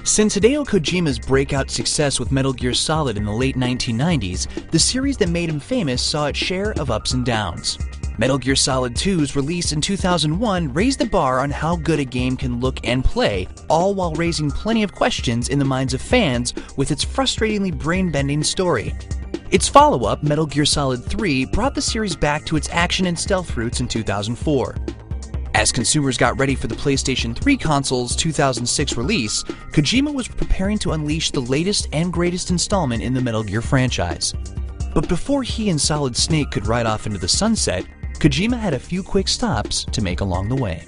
Since Hideo Kojima's breakout success with Metal Gear Solid in the late 1990s, the series that made him famous saw its share of ups and downs. Metal Gear Solid 2's release in 2001 raised the bar on how good a game can look and play, all while raising plenty of questions in the minds of fans with its frustratingly brain-bending story. Its follow-up, Metal Gear Solid 3, brought the series back to its action and stealth roots in 2004. As consumers got ready for the PlayStation 3 console's 2006 release, Kojima was preparing to unleash the latest and greatest installment in the Metal Gear franchise. But before he and Solid Snake could ride off into the sunset, Kojima had a few quick stops to make along the way.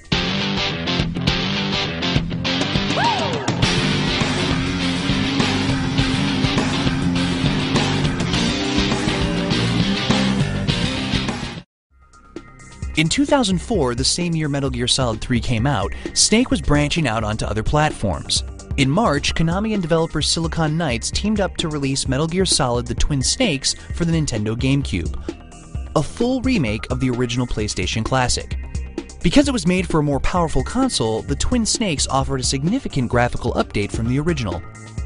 In 2004, the same year Metal Gear Solid 3 came out, Snake was branching out onto other platforms. In March, Konami and developer Silicon Knights teamed up to release Metal Gear Solid: The Twin Snakes for the Nintendo GameCube, a full remake of the original PlayStation classic. Because it was made for a more powerful console, the Twin Snakes offered a significant graphical update from the original.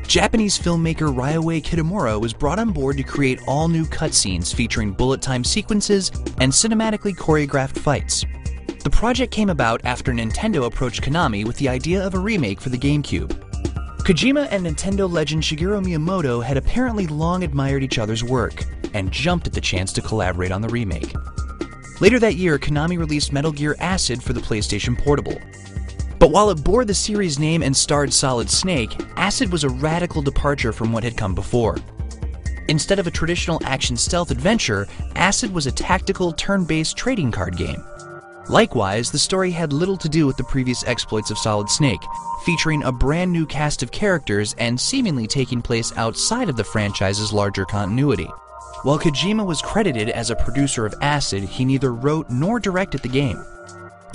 Japanese filmmaker Ryuhei Kitamura was brought on board to create all new cutscenes featuring bullet time sequences and cinematically choreographed fights. The project came about after Nintendo approached Konami with the idea of a remake for the GameCube. Kojima and Nintendo legend Shigeru Miyamoto had apparently long admired each other's work, and jumped at the chance to collaborate on the remake. Later that year, Konami released Metal Gear Acid for the PlayStation Portable. But while it bore the series name and starred Solid Snake, Acid was a radical departure from what had come before. Instead of a traditional action stealth adventure, Acid was a tactical, turn-based trading card game. Likewise, the story had little to do with the previous exploits of Solid Snake, featuring a brand new cast of characters and seemingly taking place outside of the franchise's larger continuity. While Kojima was credited as a producer of Acid, he neither wrote nor directed the game.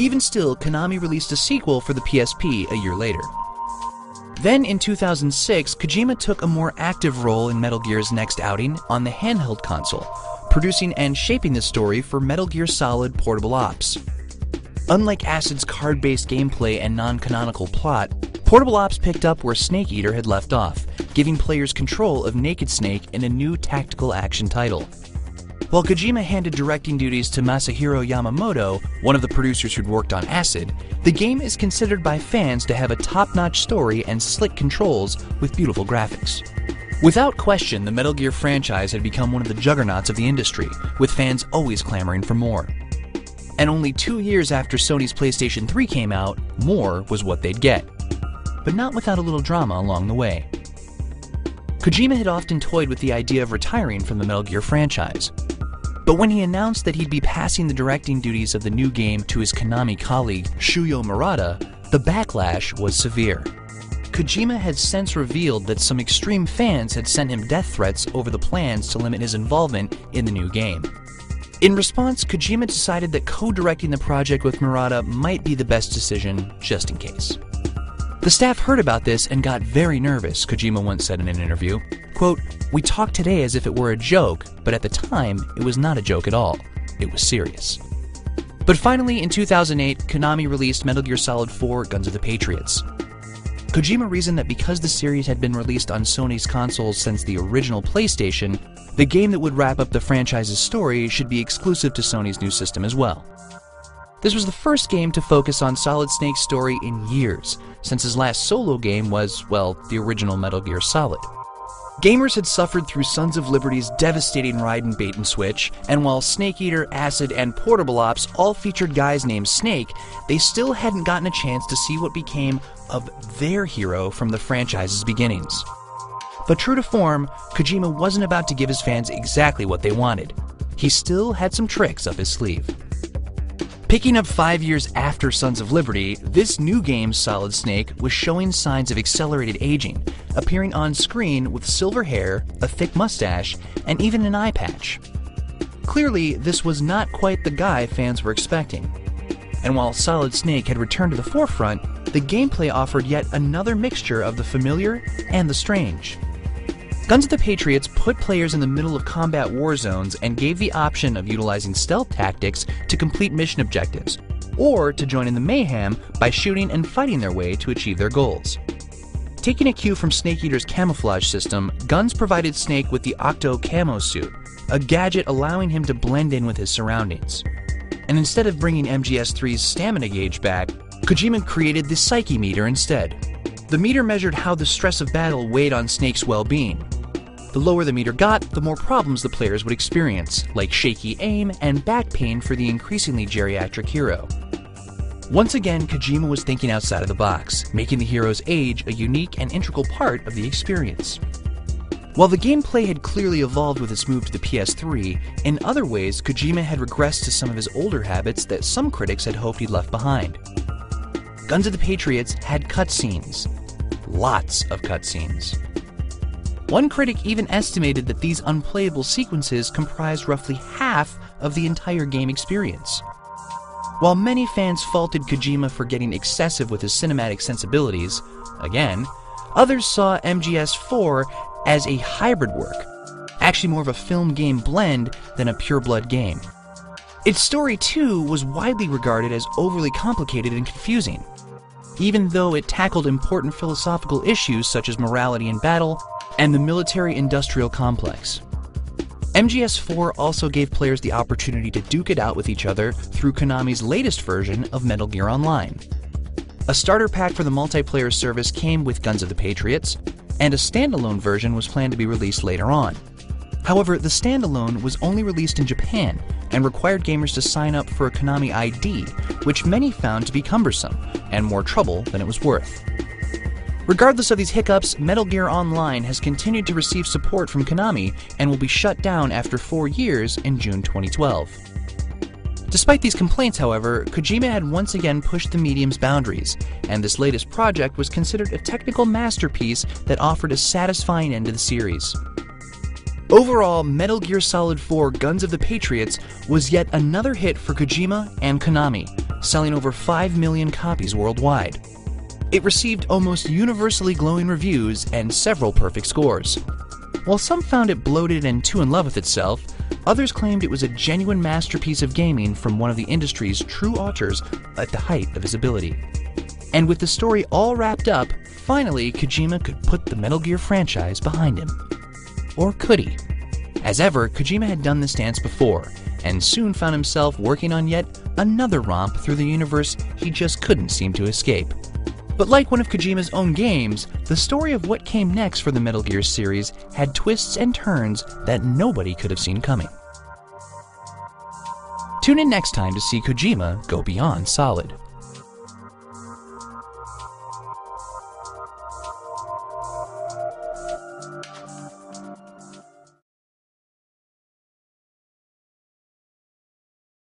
Even still, Konami released a sequel for the PSP a year later. Then, in 2006, Kojima took a more active role in Metal Gear's next outing on the handheld console, producing and shaping the story for Metal Gear Solid Portable Ops. Unlike Acid's card-based gameplay and non-canonical plot, Portable Ops picked up where Snake Eater had left off, giving players control of Naked Snake in a new tactical action title. While Kojima handed directing duties to Masahiro Yamamoto, one of the producers who'd worked on Acid, the game is considered by fans to have a top-notch story and slick controls with beautiful graphics. Without question, the Metal Gear franchise had become one of the juggernauts of the industry, with fans always clamoring for more. And only 2 years after Sony's PlayStation 3 came out, more was what they'd get. But not without a little drama along the way. Kojima had often toyed with the idea of retiring from the Metal Gear franchise. But when he announced that he'd be passing the directing duties of the new game to his Konami colleague Shuyo Murata, the backlash was severe. Kojima had since revealed that some extreme fans had sent him death threats over the plans to limit his involvement in the new game. In response, Kojima decided that co-directing the project with Murata might be the best decision, just in case. The staff heard about this and got very nervous, Kojima once said in an interview. Quote, "We talked today as if it were a joke, but at the time, it was not a joke at all. It was serious." But finally, in 2008, Konami released Metal Gear Solid 4: Guns of the Patriots. Kojima reasoned that because the series had been released on Sony's consoles since the original PlayStation, the game that would wrap up the franchise's story should be exclusive to Sony's new system as well. This was the first game to focus on Solid Snake's story in years, since his last solo game was, well, the original Metal Gear Solid. Gamers had suffered through Sons of Liberty's devastating ride and bait and switch, and while Snake Eater, Acid, and Portable Ops all featured guys named Snake, they still hadn't gotten a chance to see what became of their hero from the franchise's beginnings. But true to form, Kojima wasn't about to give his fans exactly what they wanted. He still had some tricks up his sleeve. Picking up 5 years after Sons of Liberty, this new game, Solid Snake, was showing signs of accelerated aging, appearing on screen with silver hair, a thick mustache, and even an eye patch. Clearly, this was not quite the guy fans were expecting. And while Solid Snake had returned to the forefront, the gameplay offered yet another mixture of the familiar and the strange. Guns of the Patriots put players in the middle of combat war zones and gave the option of utilizing stealth tactics to complete mission objectives, or to join in the mayhem by shooting and fighting their way to achieve their goals. Taking a cue from Snake Eater's camouflage system, Guns provided Snake with the Octo Camo Suit, a gadget allowing him to blend in with his surroundings. And instead of bringing MGS3's stamina gauge back, Kojima created the Psyche Meter instead. The meter measured how the stress of battle weighed on Snake's well-being. The lower the meter got, the more problems the players would experience, like shaky aim and back pain for the increasingly geriatric hero. Once again, Kojima was thinking outside of the box, making the hero's age a unique and integral part of the experience. While the gameplay had clearly evolved with its move to the PS3, in other ways Kojima had regressed to some of his older habits that some critics had hoped he'd left behind. Guns of the Patriots had cutscenes. Lots of cutscenes. One critic even estimated that these unplayable sequences comprised roughly half of the entire game experience. While many fans faulted Kojima for getting excessive with his cinematic sensibilities, again, others saw MGS4 as a hybrid work, actually more of a film-game blend than a pure-blood game. Its story, too, was widely regarded as overly complicated and confusing, even though it tackled important philosophical issues such as morality in battle and the military-industrial complex. MGS4 also gave players the opportunity to duke it out with each other through Konami's latest version of Metal Gear Online. A starter pack for the multiplayer service came with Guns of the Patriots, and a standalone version was planned to be released later on. However, the standalone was only released in Japan and required gamers to sign up for a Konami ID, which many found to be cumbersome and more trouble than it was worth. Regardless of these hiccups, Metal Gear Online has continued to receive support from Konami and will be shut down after 4 years in June 2012. Despite these complaints, however, Kojima had once again pushed the medium's boundaries, and this latest project was considered a technical masterpiece that offered a satisfying end to the series. Overall, Metal Gear Solid 4 Guns of the Patriots was yet another hit for Kojima and Konami, selling over 5 million copies worldwide. It received almost universally glowing reviews and several perfect scores. While some found it bloated and too in love with itself, others claimed it was a genuine masterpiece of gaming from one of the industry's true authors at the height of his ability. And with the story all wrapped up, finally Kojima could put the Metal Gear franchise behind him. Or could he? As ever, Kojima had done this dance before, and soon found himself working on yet another romp through the universe he just couldn't seem to escape. But like one of Kojima's own games, the story of what came next for the Metal Gear series had twists and turns that nobody could have seen coming. Tune in next time to see Kojima go beyond solid.